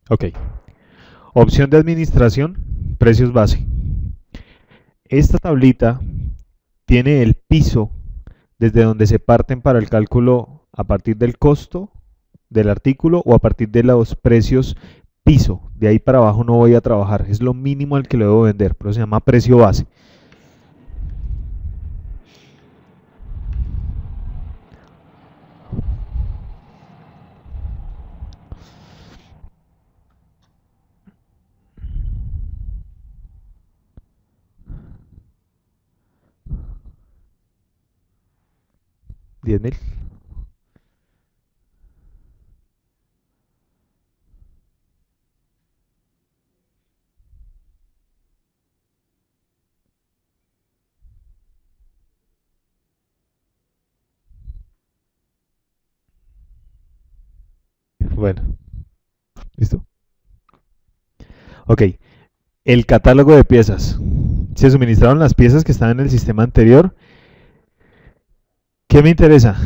Ok. Opción de administración, precios base. Esta tablita tiene el piso desde donde se parten para el cálculo a partir del costo del artículo o a partir de los precios piso. De ahí para abajo no voy a trabajar. Es lo mínimo al que lo debo vender, pero se llama precio base. $10,000. Bueno, ¿listo? Ok, el catálogo de piezas. Se suministraron las piezas que estaban en el sistema anterior. ¿Qué me interesa?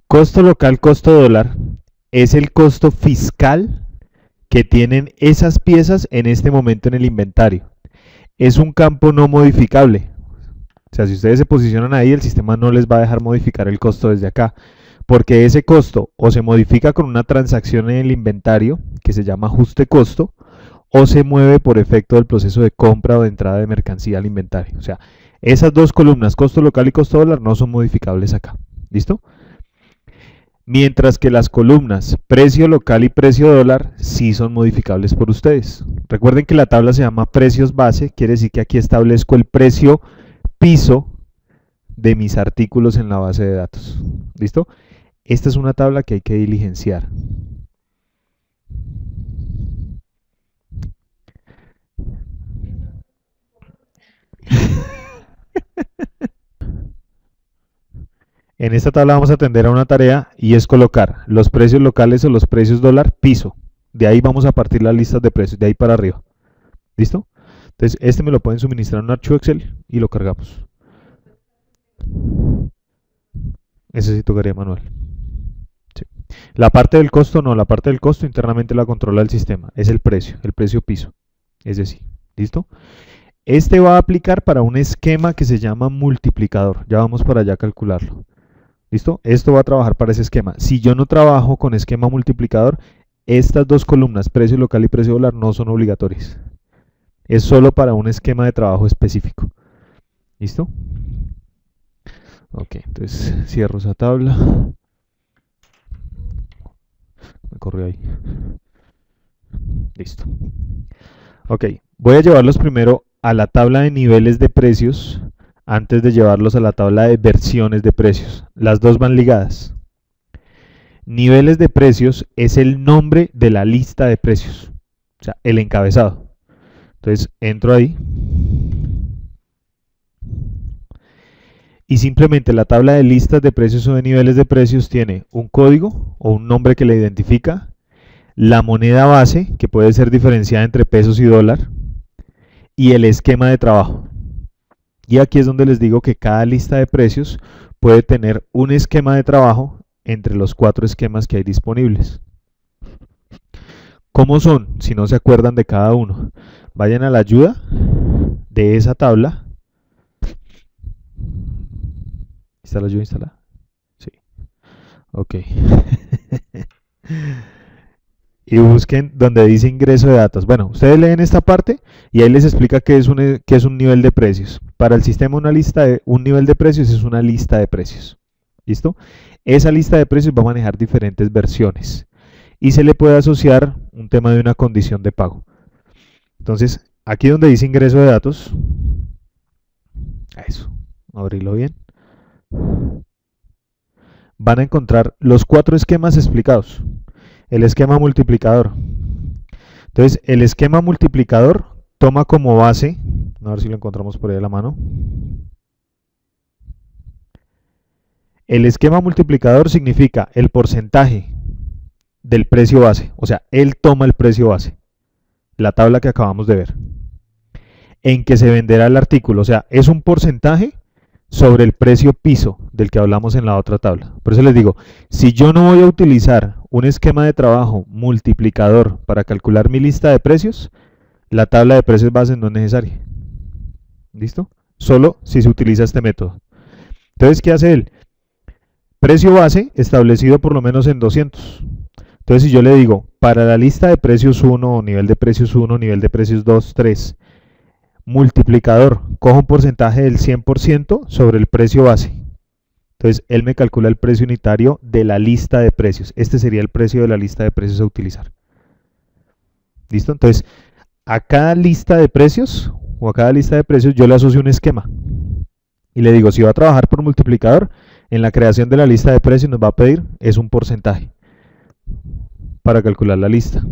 Costo local, costo dólar es el costo fiscal que tienen esas piezas en este momento en el inventario. Es un campo no modificable. O sea, si ustedes se posicionan ahí, el sistema no les va a dejar modificar el costo desde acá, porque ese costo o se modifica con una transacción en el inventario, que se llama ajuste costo, o se mueve por efecto del proceso de compra o de entrada de mercancía al inventario. O sea, esas dos columnas, costo local y costo dólar, no son modificables acá. ¿Listo? Mientras que las columnas precio local y precio dólar sí son modificables por ustedes. Recuerden que la tabla se llama precios base, quiere decir que aquí establezco el precio piso de mis artículos en la base de datos. ¿Listo? Esta es una tabla que hay que diligenciar. En esta tabla vamos a atender a una tarea y es colocar los precios locales o los precios dólar piso. De ahí vamos a partir las listas de precios, de ahí para arriba. ¿Listo? Entonces, este me lo pueden suministrar en un archivo Excel y lo cargamos. Ese sí tocaría manual. Sí. La parte del costo no, la parte del costo internamente la controla el sistema. Es el precio piso. Es decir, ¿listo? Este va a aplicar para un esquema que se llama multiplicador. Ya vamos para allá a calcularlo. ¿Listo? Esto va a trabajar para ese esquema. Si yo no trabajo con esquema multiplicador, estas dos columnas, precio local y precio dólar, no son obligatorias. Es solo para un esquema de trabajo específico. ¿Listo? Ok, entonces cierro esa tabla. Me corrió ahí. Listo. Ok, voy a llevarlos primero a la tabla de niveles de precios antes de llevarlos a la tabla de versiones de precios. Las dos van ligadas. Niveles de precios es el nombre de la lista de precios, o sea, el encabezado. Entonces entro ahí y simplemente la tabla de listas de precios o de niveles de precios tiene un código o un nombre que la identifica, la moneda base, que puede ser diferenciada entre pesos y dólar, y el esquema de trabajo. Y aquí es donde les digo que cada lista de precios puede tener un esquema de trabajo entre los 4 esquemas que hay disponibles. ¿Cómo son? Si no se acuerdan de cada uno, vayan a la ayuda de esa tabla. ¿Está la ayuda instalada? Sí. Ok. Y busquen donde dice ingreso de datos. Bueno, ustedes leen esta parte y ahí les explica qué es un nivel de precios. Para el sistema un nivel de precios es una lista de precios. ¿Listo? Esa lista de precios va a manejar diferentes versiones y se le puede asociar un tema de una condición de pago. Entonces, aquí donde dice ingreso de datos, eso, abrirlo bien, van a encontrar los 4 esquemas explicados. El esquema multiplicador. Entonces, el esquema multiplicador toma como base, a ver si lo encontramos por ahí a la mano. El esquema multiplicador significa el porcentaje del precio base, o sea, él toma el precio base, la tabla que acabamos de ver, en que se venderá el artículo, o sea, es un porcentaje sobre el precio piso del que hablamos en la otra tabla. Por eso les digo, si yo no voy a utilizar un esquema de trabajo multiplicador para calcular mi lista de precios, la tabla de precios base no es necesaria. ¿Listo? Solo si se utiliza este método. Entonces, ¿qué hace él? Precio base establecido por lo menos en 200. Entonces, si yo le digo, para la lista de precios 1, nivel de precios 1, nivel de precios 2, 3, multiplicador, cojo un porcentaje del 100% sobre el precio base. Entonces, él me calcula el precio unitario de la lista de precios. Este sería el precio de la lista de precios a utilizar. ¿Listo? Entonces, a cada lista de precios o a cada lista de precios yo le asocio un esquema. Y le digo, si va a trabajar por multiplicador, en la creación de la lista de precios nos va a pedir es un porcentaje para calcular la lista.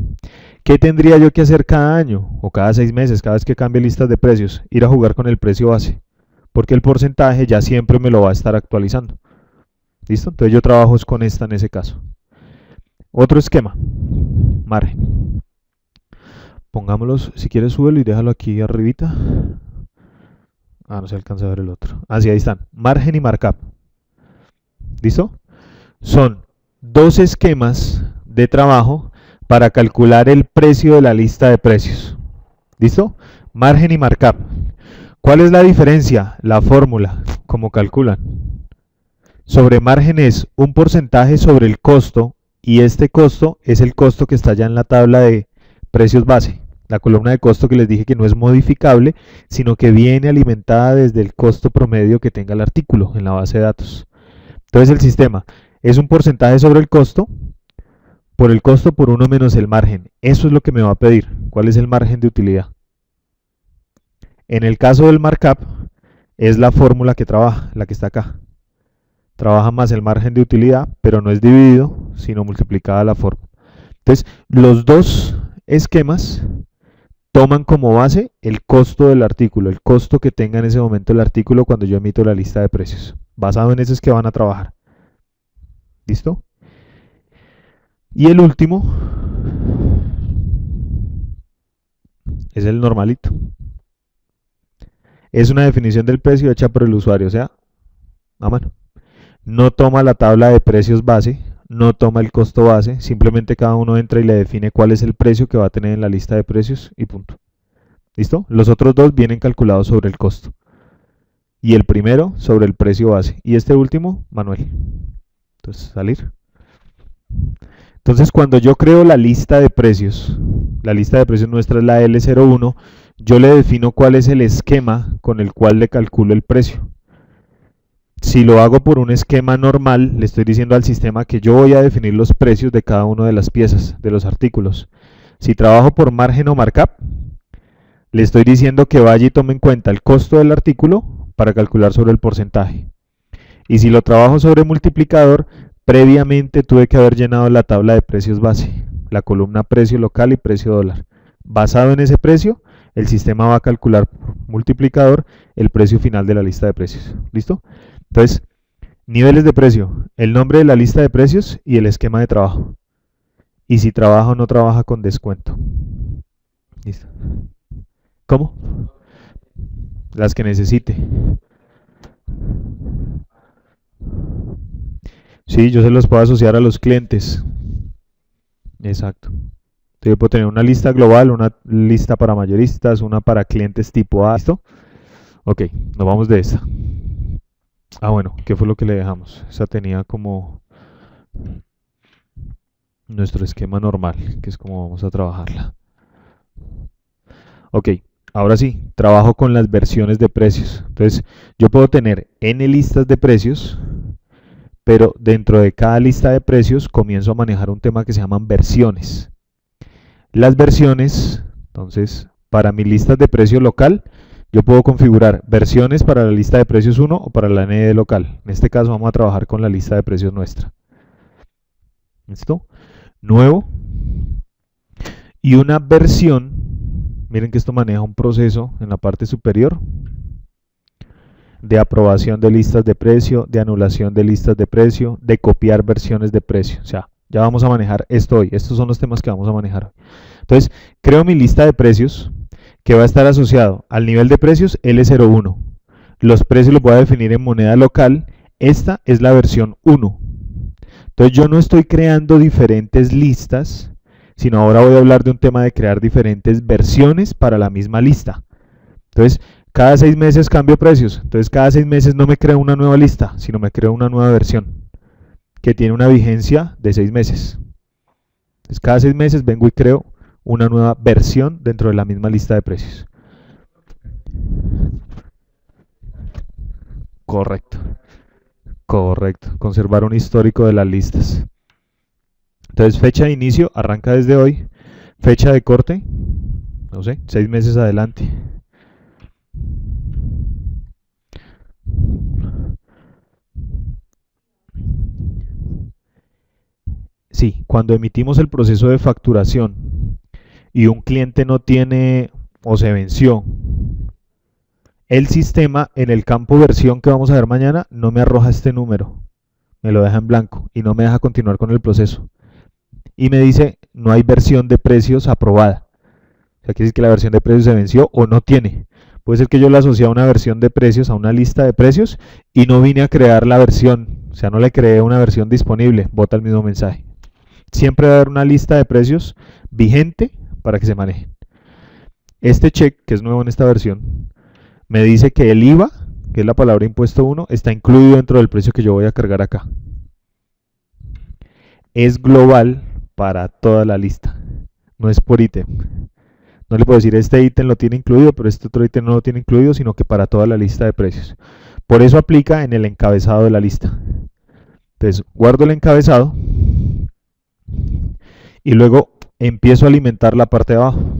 ¿Qué tendría yo que hacer cada año o cada 6 meses, cada vez que cambie listas de precios? Ir a jugar con el precio base, porque el porcentaje ya siempre me lo va a estar actualizando. ¿Listo? Entonces yo trabajo con esta en ese caso. Otro esquema, margen. Pongámoslos, si quieres súbelo y déjalo aquí arribita. Ah, no se alcanza a ver el otro. Ah, sí, ahí están. Margen y markup. ¿Listo? Son dos esquemas de trabajo para calcular el precio de la lista de precios. ¿Listo? Margen y markup. ¿Cuál es la diferencia? La fórmula, como calculan. Sobre margen es un porcentaje sobre el costo y este costo es el costo que está ya en la tabla de precios base. La columna de costo que les dije que no es modificable, sino que viene alimentada desde el costo promedio que tenga el artículo en la base de datos. Entonces el sistema es un porcentaje sobre el costo por 1 menos el margen. Eso es lo que me va a pedir. ¿Cuál es el margen de utilidad? En el caso del markup, es la fórmula que trabaja, la que está acá. Trabaja más el margen de utilidad, pero no es dividido, sino multiplicada la fórmula. Entonces, los dos esquemas toman como base el costo del artículo, el costo que tenga en ese momento el artículo cuando yo emito la lista de precios. Basado en ese es que van a trabajar. ¿Listo? Y el último es el normalito. Es una definición del precio hecha por el usuario, o sea, a mano. No toma la tabla de precios base, no toma el costo base, simplemente cada uno entra y le define cuál es el precio que va a tener en la lista de precios y punto. ¿Listo? Los otros dos vienen calculados sobre el costo. Y el primero sobre el precio base. Y este último, manual. Entonces, salir. Entonces, cuando yo creo la lista de precios nuestra es la L01, yo le defino cuál es el esquema con el cual le calculo el precio. Si lo hago por un esquema normal, le estoy diciendo al sistema que yo voy a definir los precios de cada una de las piezas, de los artículos. Si trabajo por margen o markup, le estoy diciendo que vaya y tome en cuenta el costo del artículo para calcular sobre el porcentaje. Y si lo trabajo sobre multiplicador, previamente tuve que haber llenado la tabla de precios base, la columna precio local y precio dólar. Basado en ese precio, el sistema va a calcular por multiplicador el precio final de la lista de precios. ¿Listo? Entonces, niveles de precio, el nombre de la lista de precios y el esquema de trabajo. Y si trabaja o no trabaja con descuento. ¿Listo? ¿Cómo? Las que necesite. Sí, yo se los puedo asociar a los clientes. Exacto. Entonces yo puedo tener una lista global, una lista para mayoristas, una para clientes tipo A. ¿Listo? Ok, nos vamos de esta. Ah, bueno, ¿qué fue lo que le dejamos? Esa tenía como nuestro esquema normal, que es como vamos a trabajarla. Ok, ahora sí, trabajo con las versiones de precios. Entonces, yo puedo tener N listas de precios, pero dentro de cada lista de precios comienzo a manejar un tema que se llaman versiones. Las versiones, entonces, para mis listas de precio local, yo puedo configurar versiones para la lista de precios 1 o para la ND local. En este caso vamos a trabajar con la lista de precios nuestra. ¿Listo? Nuevo. Y una versión, miren que esto maneja un proceso en la parte superior de aprobación de listas de precio, de anulación de listas de precio, de copiar versiones de precio. O sea, ya vamos a manejar esto hoy. Estos son los temas que vamos a manejar hoy. Entonces, creo mi lista de precios que va a estar asociado al nivel de precios L01. Los precios los voy a definir en moneda local Esta es la versión 1. Entonces yo no estoy creando diferentes listas, sino ahora voy a hablar de un tema de crear diferentes versiones para la misma lista. Entonces, cada 6 meses cambio precios. Entonces, cada 6 meses no me creo una nueva lista, sino me creo una nueva versión que tiene una vigencia de 6 meses. Entonces, cada 6 meses vengo y creo una nueva versión dentro de la misma lista de precios. Correcto. Correcto. Conservar un histórico de las listas. Entonces, fecha de inicio arranca desde hoy. Fecha de corte, no sé, 6 meses adelante. Sí, cuando emitimos el proceso de facturación y un cliente no tiene o se venció, el sistema en el campo versión que vamos a ver mañana no me arroja este número, me lo deja en blanco y no me deja continuar con el proceso. Y me dice, no hay versión de precios aprobada. O sea, quiere decir que la versión de precios se venció o no tiene. Puede ser que yo la asocié a una versión de precios, a una lista de precios, y no vine a crear la versión. O sea, no le creé una versión disponible, bota el mismo mensaje. Siempre va a haber una lista de precios vigente para que se maneje. Este check, que es nuevo en esta versión, me dice que el IVA, que es la palabra impuesto 1, está incluido dentro del precio que yo voy a cargar acá. Es global para toda la lista, no es por ítem. No le puedo decir este ítem lo tiene incluido, pero este otro ítem no lo tiene incluido, sino que para toda la lista de precios. Por eso aplica en el encabezado de la lista. Entonces, guardo el encabezado y luego empiezo a alimentar la parte de abajo,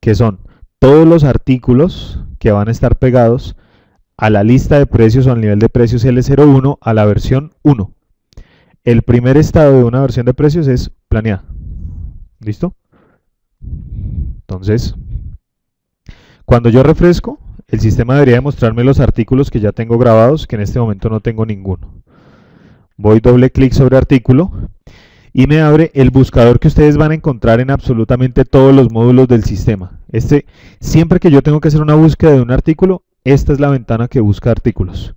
que son todos los artículos que van a estar pegados a la lista de precios o al nivel de precios L01 a la versión 1. El primer estado de una versión de precios es planeada. ¿Listo? Entonces, cuando yo refresco, el sistema debería mostrarme los artículos que ya tengo grabados, que en este momento no tengo ninguno. Voy doble clic sobre artículo y me abre el buscador que ustedes van a encontrar en absolutamente todos los módulos del sistema. Siempre que yo tengo que hacer una búsqueda de un artículo, esta es la ventana que busca artículos.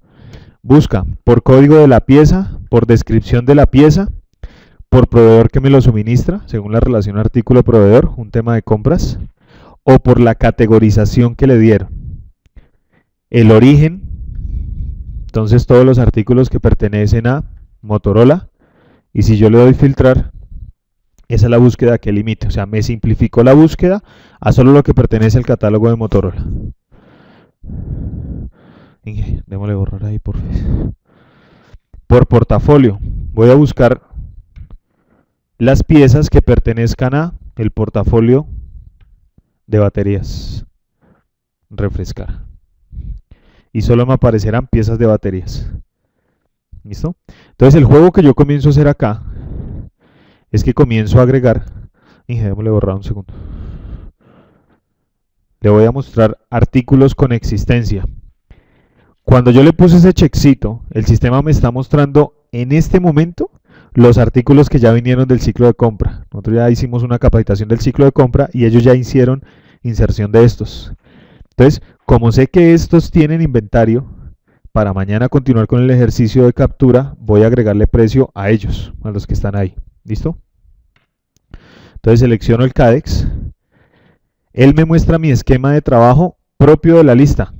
Busca por código de la pieza, por descripción de la pieza, por proveedor que me lo suministra, según la relación artículo-proveedor, un tema de compras, o por la categorización que le dieron. El origen, entonces todos los artículos que pertenecen a Motorola, y si yo le doy filtrar, esa es la búsqueda que limite, o sea, me simplificó la búsqueda a solo lo que pertenece al catálogo de Motorola. Démosle borrar ahí, por favor. Por portafolio, voy a buscar las piezas que pertenezcan a el portafolio de baterías. Refrescar. Y solo me aparecerán piezas de baterías. ¿Listo? Entonces el juego que yo comienzo a hacer acá es que comienzo a agregar. Démosle borrar un segundo. Le voy a mostrar artículos con existencia. Cuando yo le puse ese checkcito, el sistema me está mostrando en este momento los artículos que ya vinieron del ciclo de compra. Nosotros ya hicimos una capacitación del ciclo de compra y ellos ya hicieron inserción de estos. Entonces, como sé que estos tienen inventario, para mañana continuar con el ejercicio de captura, voy a agregarle precio a ellos, a los que están ahí. ¿Listo? Entonces selecciono el CADEX. Él me muestra mi esquema de trabajo propio de la lista.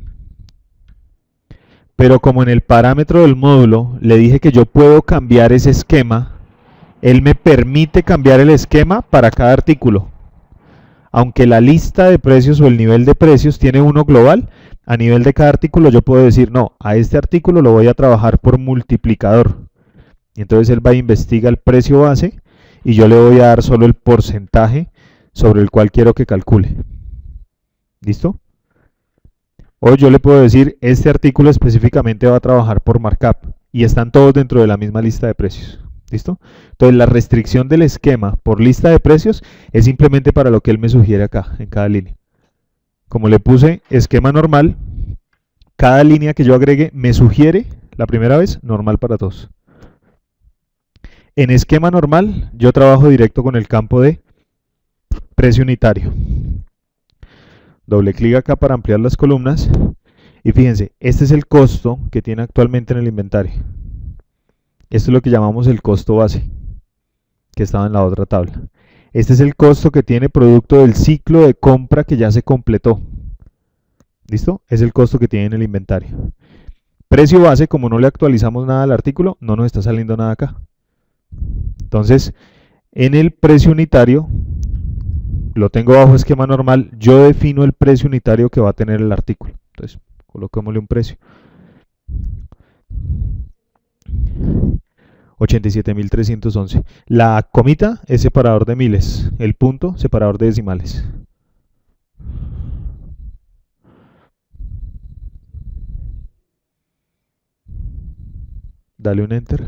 Pero como en el parámetro del módulo le dije que yo puedo cambiar ese esquema, él me permite cambiar el esquema para cada artículo. Aunque la lista de precios o el nivel de precios tiene uno global, a nivel de cada artículo yo puedo decir, no, a este artículo lo voy a trabajar por multiplicador. Y entonces él va a investigar el precio base y yo le voy a dar solo el porcentaje sobre el cual quiero que calcule. ¿Listo? O yo le puedo decir, este artículo específicamente va a trabajar por markup y están todos dentro de la misma lista de precios. ¿Listo? Entonces la restricción del esquema por lista de precios es simplemente para lo que él me sugiere acá, en cada línea. Como le puse esquema normal, cada línea que yo agregue me sugiere, la primera vez, normal para todos. En esquema normal, yo trabajo directo con el campo de precio unitario. Doble clic acá para ampliar las columnas. Y fíjense, este es el costo que tiene actualmente en el inventario. Esto es lo que llamamos el costo base, que estaba en la otra tabla. Este es el costo que tiene producto del ciclo de compra que ya se completó. ¿Listo? Es el costo que tiene en el inventario. Precio base, como no le actualizamos nada al artículo, no nos está saliendo nada acá. Entonces, en el precio unitario, lo tengo bajo esquema normal, yo defino el precio unitario que va a tener el artículo. Entonces, coloquémosle un precio. 87.311. La comita es separador de miles, el punto separador de decimales. Dale un enter.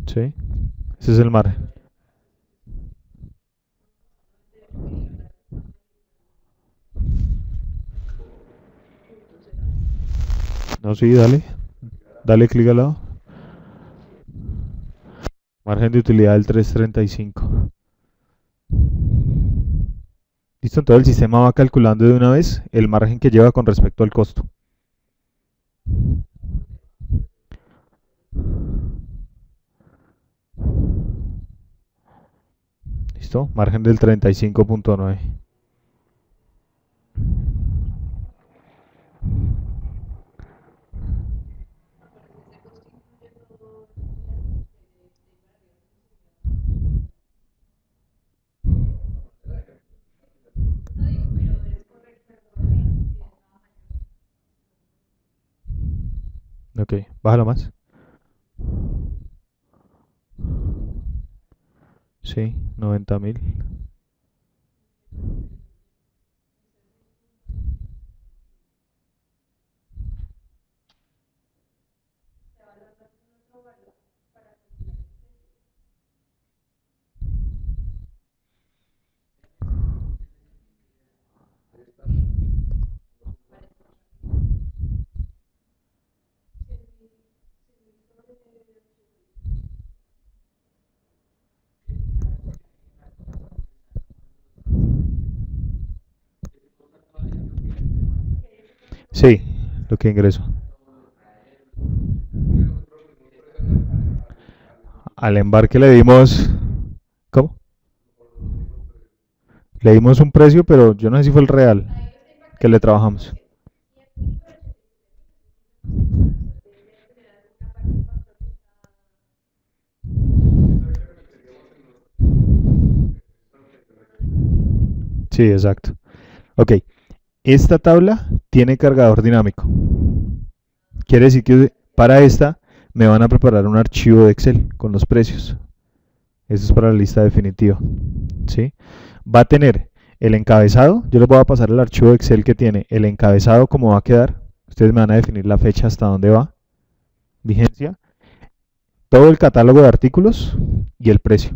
¿Sí? Ese es el margen. No, sí, dale. Dale clic al lado. Margen de utilidad del 335. Listo, entonces el sistema va calculando de una vez el margen que lleva con respecto al costo. Listo, margen del 35.9. Ok, bájalo más. Sí, 90.000. Sí, lo que ingreso. Al embarque le dimos... ¿Cómo? Le dimos un precio, pero yo no sé si fue el real que le trabajamos. Sí, exacto. Ok, esta tabla tiene cargador dinámico. Quiere decir que para esta me van a preparar un archivo de Excel con los precios. Eso es para la lista definitiva. ¿Sí? Va a tener el encabezado. Yo les voy a pasar el archivo de Excel que tiene el encabezado, cómo va a quedar. Ustedes me van a definir la fecha hasta dónde va. Vigencia. Todo el catálogo de artículos y el precio.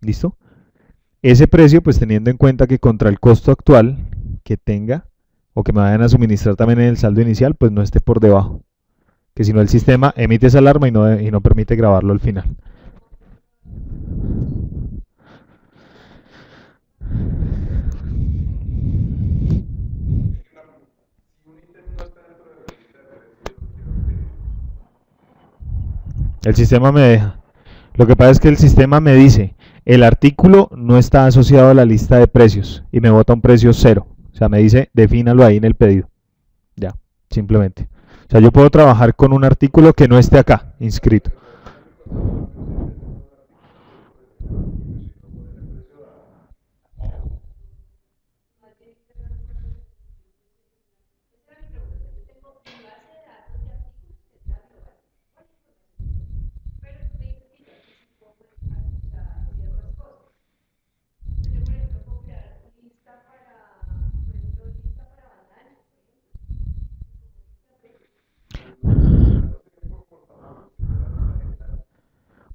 ¿Listo? Ese precio, pues teniendo en cuenta que contra el costo actual que tenga o que me vayan a suministrar también en el saldo inicial, pues no esté por debajo. Que si no el sistema emite esa alarma y no permite grabarlo al final. El sistema me deja. Lo que pasa es que el sistema me dice, el artículo no está asociado a la lista de precios y me bota un precio cero. O sea, me dice, defínalo ahí en el pedido. Ya, simplemente. O sea, yo puedo trabajar con un artículo que no esté acá, inscrito.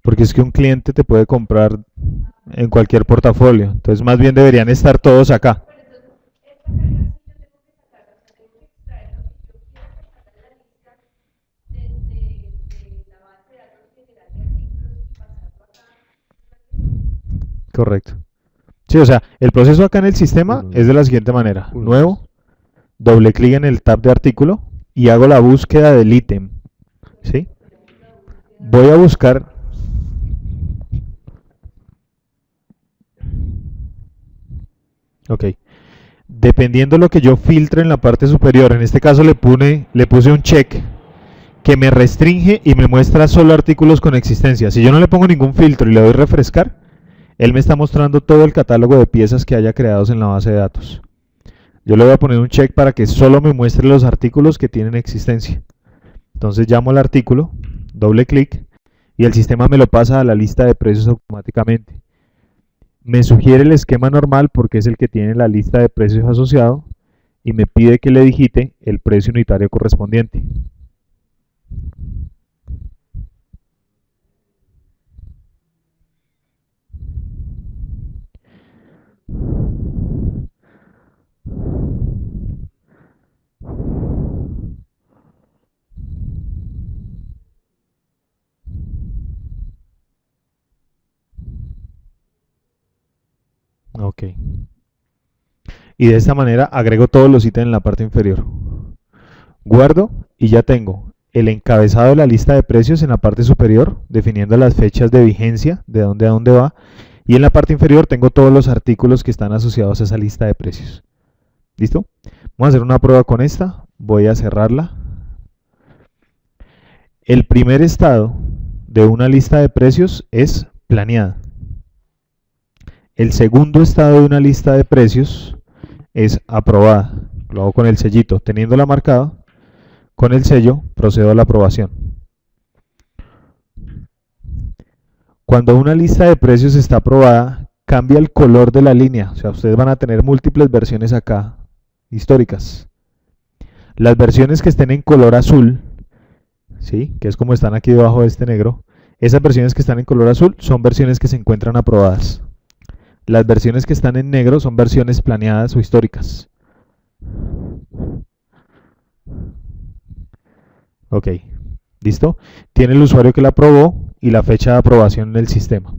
Porque es que un cliente te puede comprar en cualquier portafolio. Entonces, más bien deberían estar todos acá. Correcto. Sí, o sea, el proceso acá en el sistema es de la siguiente manera. Nuevo, doble clic en el tab de artículo y hago la búsqueda del ítem. ¿Sí? Voy a buscar. Ok. Dependiendo de lo que yo filtre en la parte superior, en este caso le puse un check que me restringe y me muestra solo artículos con existencia. Si yo no le pongo ningún filtro y le doy refrescar, él me está mostrando todo el catálogo de piezas que haya creados en la base de datos. Yo le voy a poner un check para que solo me muestre los artículos que tienen existencia. Entonces llamo al artículo, doble clic y el sistema me lo pasa a la lista de precios automáticamente. Me sugiere el esquema normal porque es el que tiene la lista de precios asociado y me pide que le digite el precio unitario correspondiente. Ok. Y de esta manera agrego todos los ítems en la parte inferior. Guardo y ya tengo el encabezado de la lista de precios en la parte superior, definiendo las fechas de vigencia, de dónde a dónde va. Y en la parte inferior tengo todos los artículos que están asociados a esa lista de precios. ¿Listo? Vamos a hacer una prueba con esta. Voy a cerrarla. El primer estado de una lista de precios es planeada. El segundo estado de una lista de precios es aprobada. Lo hago con el sellito. Teniéndola marcada, con el sello procedo a la aprobación. Cuando una lista de precios está aprobada, cambia el color de la línea. O sea, ustedes van a tener múltiples versiones acá, históricas. Las versiones que estén en color azul, ¿sí? Que es como están aquí debajo de este negro, esas versiones que están en color azul son versiones que se encuentran aprobadas. Las versiones que están en negro son versiones planeadas o históricas. Ok, ¿listo? Tiene el usuario que la aprobó y la fecha de aprobación en el sistema.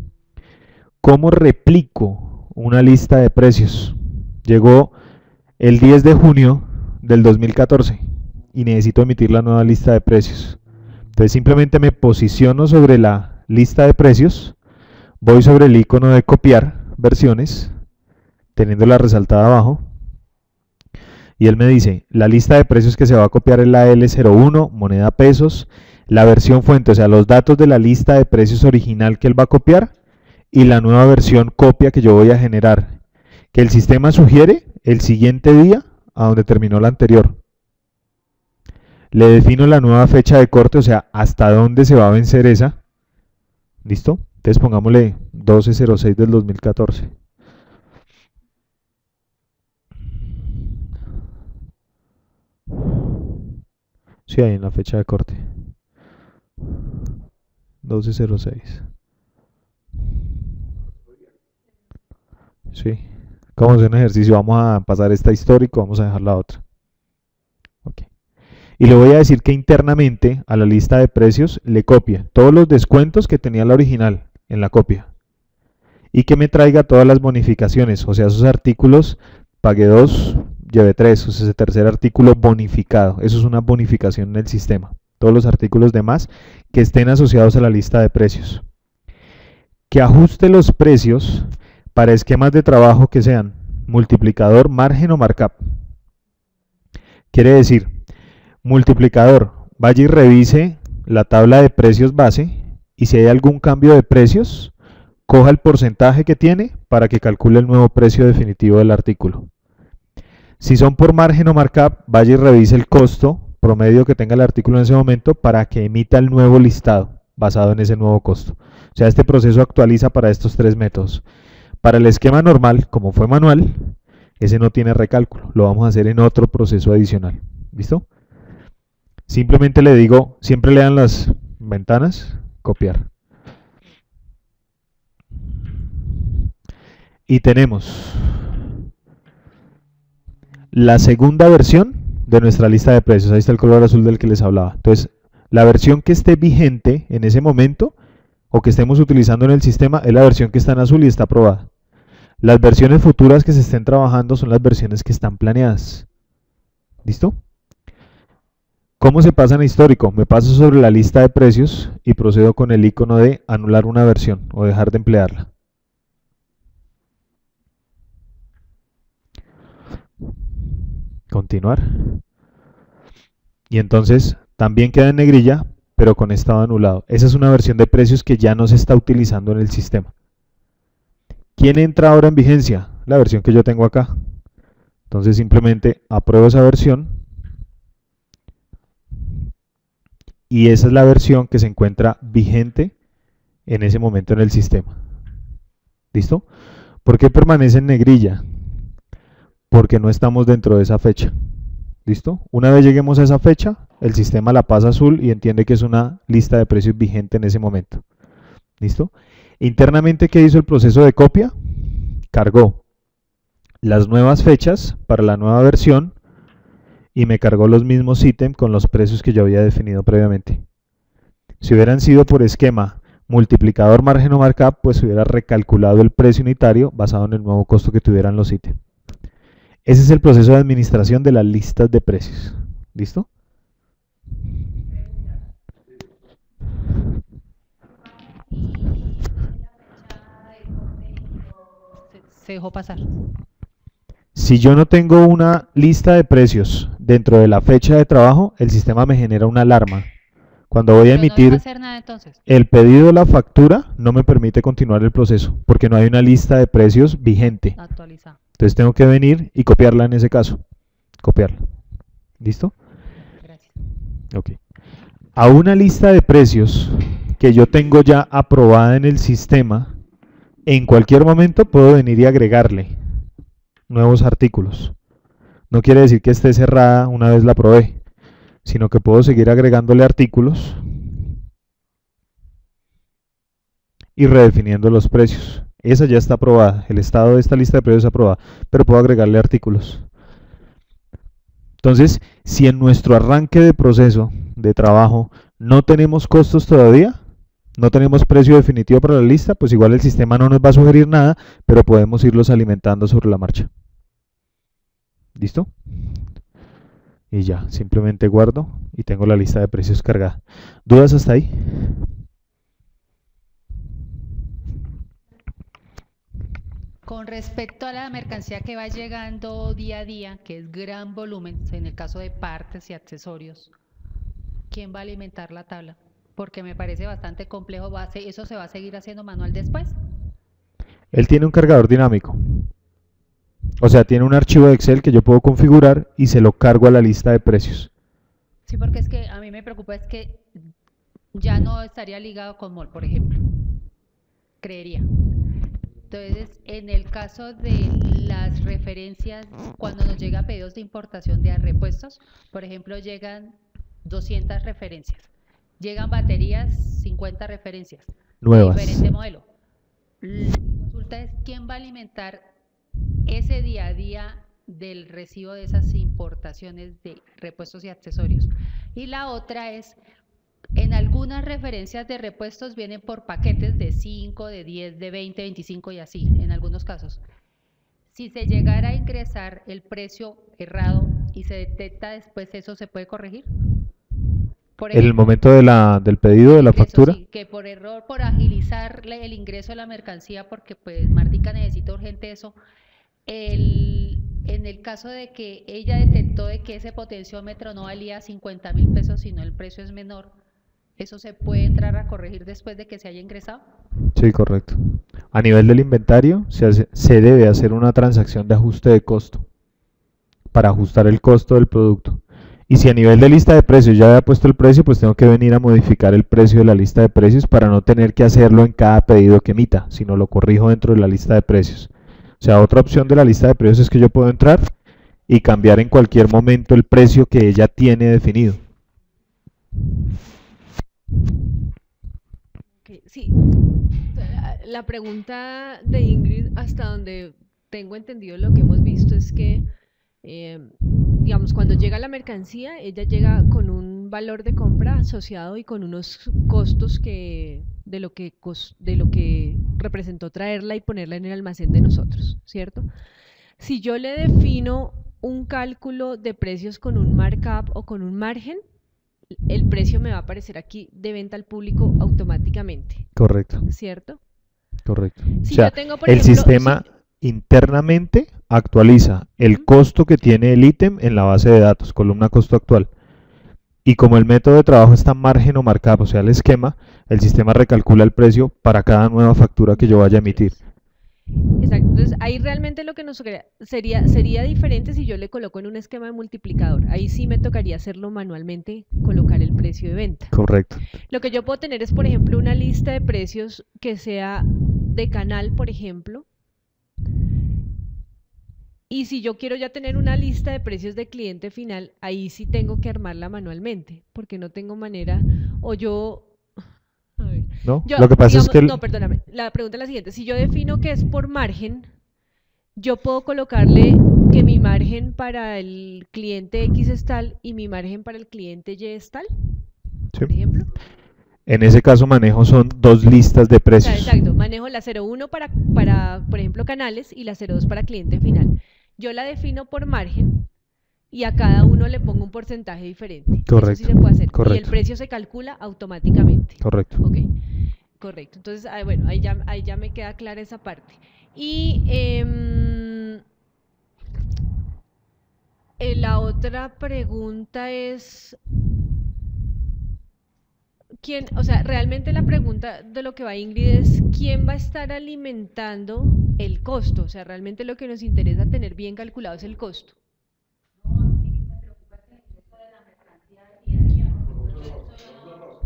¿Cómo replico una lista de precios? Llegó el 10 de junio del 2014 y necesito emitir la nueva lista de precios. Entonces simplemente me posiciono sobre la lista de precios, voy sobre el icono de copiar versiones, teniéndola resaltada abajo, y él me dice, la lista de precios que se va a copiar es la L01, moneda pesos, la versión fuente, o sea, los datos de la lista de precios original que él va a copiar, y la nueva versión copia que yo voy a generar, que el sistema sugiere el siguiente día a donde terminó la anterior. Le defino la nueva fecha de corte, o sea, hasta dónde se va a vencer esa. ¿Listo? Entonces pongámosle 12/06 del 2014. Sí, ahí en la fecha de corte. 12/06. Sí. Vamos a hacer un ejercicio. Vamos a pasar esta histórico, vamos a dejar la otra. Ok. Y le voy a decir que internamente a la lista de precios le copie todos los descuentos que tenía la original en la copia. Y que me traiga todas las bonificaciones, o sea, esos artículos, pagué 2, llevé 3, o sea, ese tercer artículo bonificado. Eso es una bonificación en el sistema. Todos los artículos demás que estén asociados a la lista de precios. Que ajuste los precios para esquemas de trabajo que sean multiplicador, margen o markup. Quiere decir, multiplicador, vaya y revise la tabla de precios base y si hay algún cambio de precios, coja el porcentaje que tiene para que calcule el nuevo precio definitivo del artículo. Si son por margen o markup, vaya y revise el costo promedio que tenga el artículo en ese momento para que emita el nuevo listado basado en ese nuevo costo. O sea, este proceso actualiza para estos tres métodos. Para el esquema normal, como fue manual, ese no tiene recálculo. Lo vamos a hacer en otro proceso adicional. ¿Listo? Simplemente le digo, siempre lean las ventanas, copiar. Y tenemos la segunda versión de nuestra lista de precios. Ahí está el color azul del que les hablaba. Entonces, la versión que esté vigente en ese momento o que estemos utilizando en el sistema es la versión que está en azul y está aprobada. Las versiones futuras que se estén trabajando son las versiones que están planeadas. ¿Listo? ¿Cómo se pasa en histórico? Me paso sobre la lista de precios y procedo con el icono de anular una versión o dejar de emplearla. Continuar. Y entonces también queda en negrilla, pero con estado anulado. Esa es una versión de precios que ya no se está utilizando en el sistema. ¿Quién entra ahora en vigencia? La versión que yo tengo acá. Entonces simplemente apruebo esa versión y esa es la versión que se encuentra vigente en ese momento en el sistema. ¿Listo? ¿Por qué permanece en negrilla? Porque no estamos dentro de esa fecha. ¿Listo? Una vez lleguemos a esa fecha, el sistema la pasa azul y entiende que es una lista de precios vigente en ese momento. ¿Listo? Internamente, ¿qué hizo el proceso de copia? Cargó las nuevas fechas para la nueva versión y me cargó los mismos ítems con los precios que yo había definido previamente. Si hubieran sido por esquema multiplicador, margen o markup, pues hubiera recalculado el precio unitario basado en el nuevo costo que tuvieran los ítems. Ese es el proceso de administración de las listas de precios. ¿Listo? Se dejó pasar. Si yo no tengo una lista de precios dentro de la fecha de trabajo, el sistema me genera una alarma. Cuando voy a Pero no deja emitir hacer nada entonces. el pedido de la factura, no me permite continuar el proceso, porque no hay una lista de precios vigente. Actualizar. Entonces tengo que venir y copiarla en ese caso. Copiarla. ¿Listo? Gracias. Ok. A una lista de precios que yo tengo ya aprobada en el sistema, en cualquier momento puedo venir y agregarle nuevos artículos. No quiere decir que esté cerrada una vez la aprobé, sino que puedo seguir agregándole artículos y redefiniendo los precios. Esa ya está aprobada, el estado de esta lista de precios está aprobada, pero puedo agregarle artículos. Entonces, si en nuestro arranque de proceso de trabajo no tenemos costos todavía, no tenemos precio definitivo para la lista, pues igual el sistema no nos va a sugerir nada, pero podemos irlos alimentando sobre la marcha. ¿Listo? Y ya, simplemente guardo y tengo la lista de precios cargada. ¿Dudas hasta ahí? Con respecto a la mercancía que va llegando día a día, que es gran volumen, en el caso de partes y accesorios, ¿quién va a alimentar la tabla? Porque me parece bastante complejo. ¿Eso se va a seguir haciendo manual después? Él tiene un cargador dinámico. O sea, tiene un archivo de Excel que yo puedo configurar y se lo cargo a la lista de precios. Sí, porque es que a mí me preocupa es que ya no estaría ligado con MOL, por ejemplo. Creería. Entonces, en el caso de las referencias, cuando nos llega pedidos de importación de repuestos, por ejemplo, llegan 200 referencias, llegan baterías, 50 referencias, de Nuevas. diferente modelo. Mi consulta es quién va a alimentar ese día a día del recibo de esas importaciones de repuestos y accesorios. Y la otra es, en algunas referencias de repuestos vienen por paquetes de 5, de 10, de 20, 25 y así, en algunos casos. Si se llegara a ingresar el precio errado y se detecta después, ¿eso se puede corregir? Por En el ejemplo, momento del pedido de la ingreso, factura, sí, que por error, por agilizarle el ingreso de la mercancía, porque pues Martica necesita urgente eso, en el caso de que ella detectó de que ese potenciómetro no valía 50.000 pesos, sino el precio es menor, ¿eso se puede entrar a corregir después de que se haya ingresado? sí, correcto. A nivel del inventario, se debe hacer una transacción de ajuste de costo para ajustar el costo del producto. Y si a nivel de lista de precios ya había puesto el precio, pues tengo que venir a modificar el precio de la lista de precios para no tener que hacerlo en cada pedido que emita, sino lo corrijo dentro de la lista de precios. O sea, otra opción de la lista de precios es que yo puedo entrar y cambiar en cualquier momento el precio que ella tiene definido. Ok, sí, la pregunta de Ingrid, hasta donde tengo entendido lo que hemos visto es que, digamos, cuando llega la mercancía, ella llega con un valor de compra asociado y con unos costos de lo que representó traerla y ponerla en el almacén de nosotros, ¿cierto? Si yo le defino un cálculo de precios con un markup o con un margen, el precio me va a aparecer aquí de venta al público automáticamente, Correcto, ¿cierto? correcto. O Si sea, yo tengo, por el ejemplo, sistema internamente actualiza el Ujú. costo que tiene el ítem en la base de datos, columna costo actual. Y como el método de trabajo está margen o markup, o sea, el esquema, el sistema recalcula el precio para cada nueva factura que yo vaya a emitir. Exacto. Entonces, ahí realmente lo que nos sería diferente si yo le coloco en un esquema de multiplicador. Ahí sí me tocaría hacerlo manualmente, colocar el precio de venta. Correcto. Lo que yo puedo tener es, por ejemplo, una lista de precios que sea de canal, por ejemplo. Y si yo quiero ya tener una lista de precios de cliente final, ahí sí tengo que armarla manualmente, porque no tengo manera, o yo, a ver, ¿No? yo, Lo que pasa es digamos, que no, perdóname, la pregunta es la siguiente, si yo defino que es por margen, yo puedo colocarle que mi margen para el cliente X es tal y mi margen para el cliente Y es tal, sí, por ejemplo. en ese caso manejo son dos listas de O sea, precios. exacto, manejo la 01 para, por ejemplo, canales y la 02 para cliente final. Yo la defino por margen y a cada uno le pongo un porcentaje diferente. Eso sí Correcto, se puede hacer. Y el correcto, precio se calcula automáticamente. correcto. Ok, correcto. Entonces, bueno, ahí ya me queda clara esa parte. Y la otra pregunta es, ¿quién, o sea, realmente la pregunta de lo que va Ingrid es, ¿quién va a estar alimentando el costo? O sea, realmente lo que nos interesa tener bien calculado es el costo.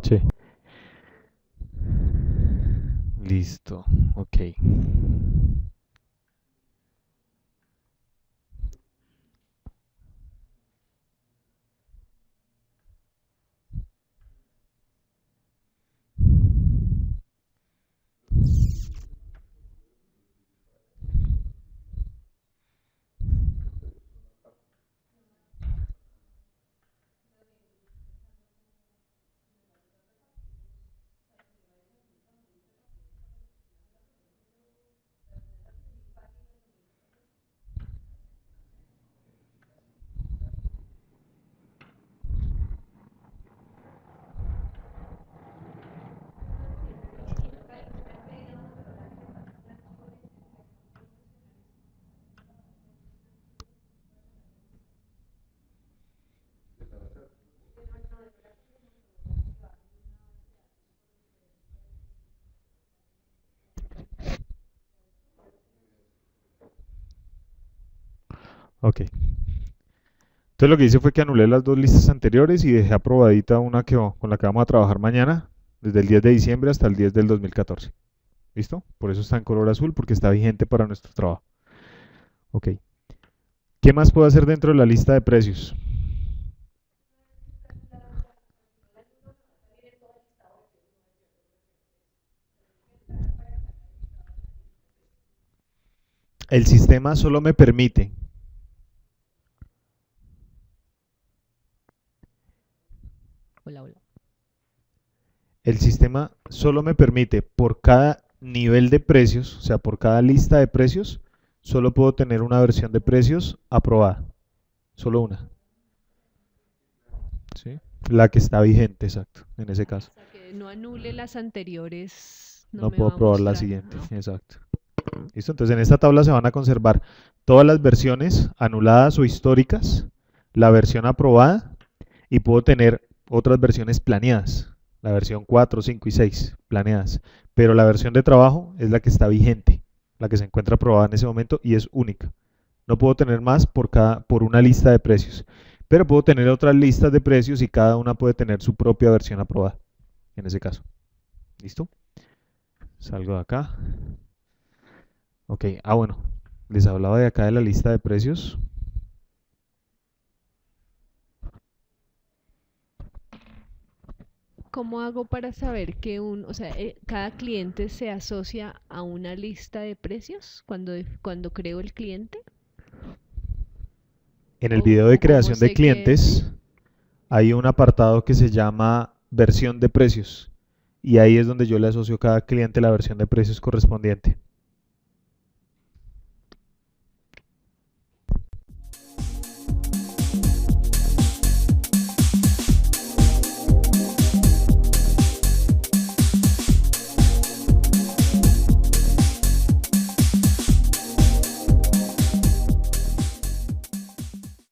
Sí. Listo, ok. Ok. Entonces lo que hice fue que anulé las dos listas anteriores y dejé aprobadita una con la que vamos a trabajar mañana, desde el 10 de diciembre hasta el 10 del 2014. ¿Listo? Por eso está en color azul, porque está vigente para nuestro trabajo. Ok. ¿Qué más puedo hacer dentro de la lista de precios? El sistema solo me permite Hola, hola. el sistema solo me permite por cada nivel de precios, o sea, por cada lista de precios, solo puedo tener una versión de precios aprobada. Solo una. ¿Sí? La que está vigente, exacto, en ese caso. Hasta que no anule las anteriores, no No me puedo va a probar la mostrar. siguiente, exacto. ¿Listo? Entonces en esta tabla se van a conservar todas las versiones anuladas o históricas, la versión aprobada y puedo tener otras versiones planeadas, la versión 4, 5 y 6 planeadas, pero la versión de trabajo es la que está vigente, la que se encuentra aprobada en ese momento y es única. No puedo tener más por una lista de precios, pero puedo tener otras listas de precios y cada una puede tener su propia versión aprobada, en ese caso. ¿Listo? Salgo de acá. Ok, bueno, les hablaba de acá de la lista de precios. ¿Cómo hago para saber que o sea, cada cliente se asocia a una lista de precios cuando creo el cliente? En el video de ¿O cómo creación de sé que... clientes hay un apartado que se llama versión de precios y ahí es donde yo le asocio a cada cliente la versión de precios correspondiente.